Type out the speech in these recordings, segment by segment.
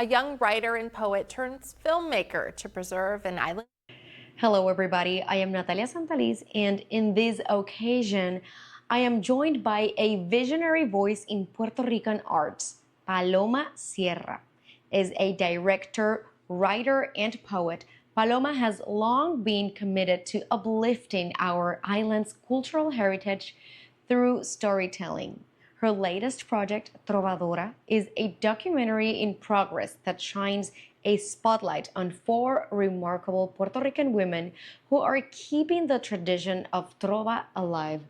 A young writer and poet turns filmmaker to preserve an island. Hello, everybody. I am Natalia Santaliz, and in this occasion, I am joined by a visionary voice in Puerto Rican arts. Paloma Sierra is a director, writer, and poet. Paloma has long been committed to uplifting our island's cultural heritage through storytelling. Her latest project, Trovadora, is a documentary in progress that shines a spotlight on four remarkable Puerto Rican women who are keeping the tradition of trova alive: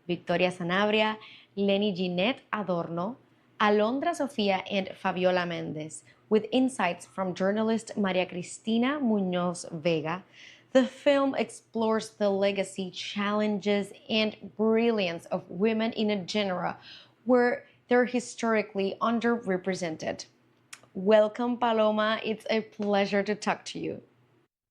Victoria Sanabria, Lenny Ginette Adorno, Alondra Sofia, and Fabiola Mendez. With insights from journalist Maria Cristina Muñoz Vega, the film explores the legacy, challenges, and brilliance of women in a genre where they're historically underrepresented. Welcome, Paloma. It's a pleasure to talk to you.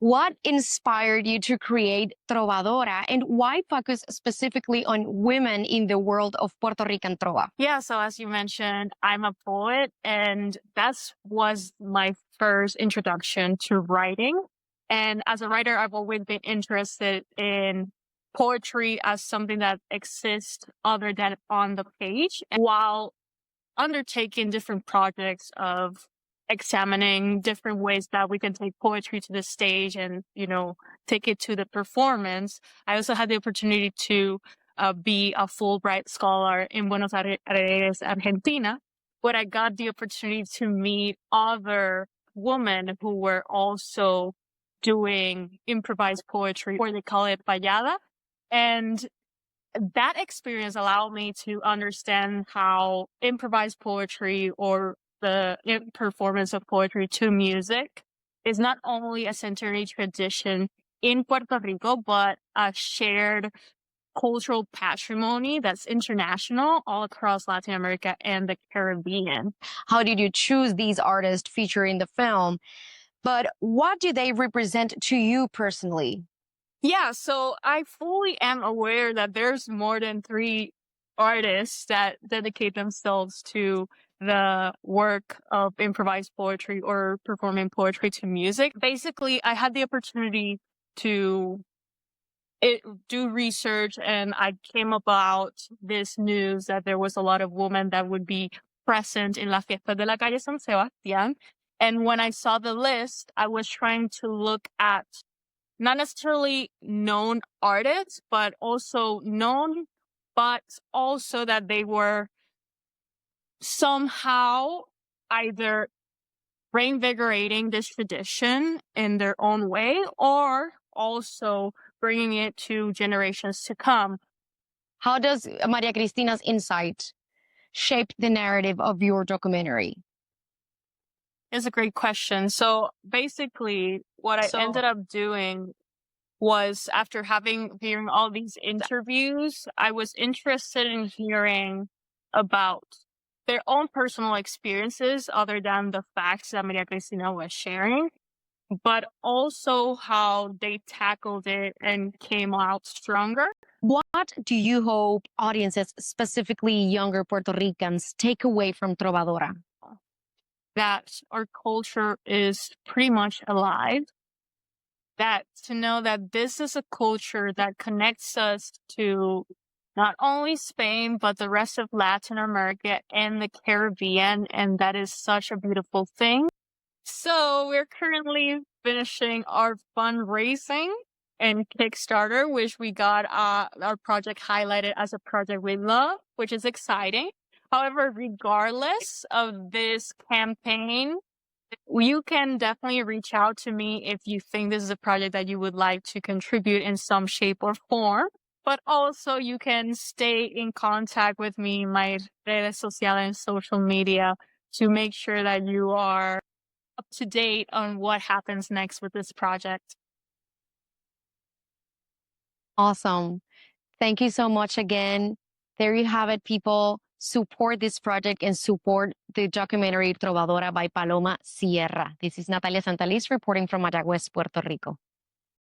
What inspired you to create Trovadora, and why focus specifically on women in the world of Puerto Rican trova? Yeah, so as you mentioned, I'm a poet, and that was my first introduction to writing. And as a writer, I've always been interested in poetry as something that exists other than on the page. And while undertaking different projects of examining different ways that we can take poetry to the stage and, take it to the performance, I also had the opportunity to be a Fulbright scholar in Buenos Aires, Argentina, where I got the opportunity to meet other women who were also doing improvised poetry, or they call it payada. And that experience allowed me to understand how improvised poetry, or the performance of poetry to music, is not only a century tradition in Puerto Rico, but a shared cultural patrimony that's international all across Latin America and the Caribbean. How did you choose these artists featured in the film? But what do they represent to you personally? Yeah, so I fully am aware that there's more than 3 artists that dedicate themselves to the work of improvised poetry or performing poetry to music. Basically, I had the opportunity to do research, and I came about this news that there was a lot of women that would be present in La Fiesta de la Calle San Sebastián. And when I saw the list, I was trying to look at not necessarily known artists, but also known, but also that they were somehow either reinvigorating this tradition in their own way, or also bringing it to generations to come. How does Maria Cristina's insight shape the narrative of your documentary? It's a great question. So basically, what I ended up doing was, after hearing all these interviews, I was interested in hearing about their own personal experiences other than the facts that Maria Cristina was sharing, but also how they tackled it and came out stronger. What do you hope audiences, specifically younger Puerto Ricans, take away from Trovadora? That our culture is pretty much alive. That to know that this is a culture that connects us to not only Spain, but the rest of Latin America and the Caribbean. And that is such a beautiful thing. So we're currently finishing our fundraising and Kickstarter, which we got our project highlighted as a project we love, which is exciting. However, regardless of this campaign, you can definitely reach out to me if you think this is a project that you would like to contribute in some shape or form. But also, you can stay in contact with me in my redes sociales and social media to make sure that you are up to date on what happens next with this project. Awesome. Thank you so much again. There you have it, people. Support this project and support the documentary Trovadora by Paloma Sierra. This is Natalia Santaliz reporting from Mayagüez, Puerto Rico.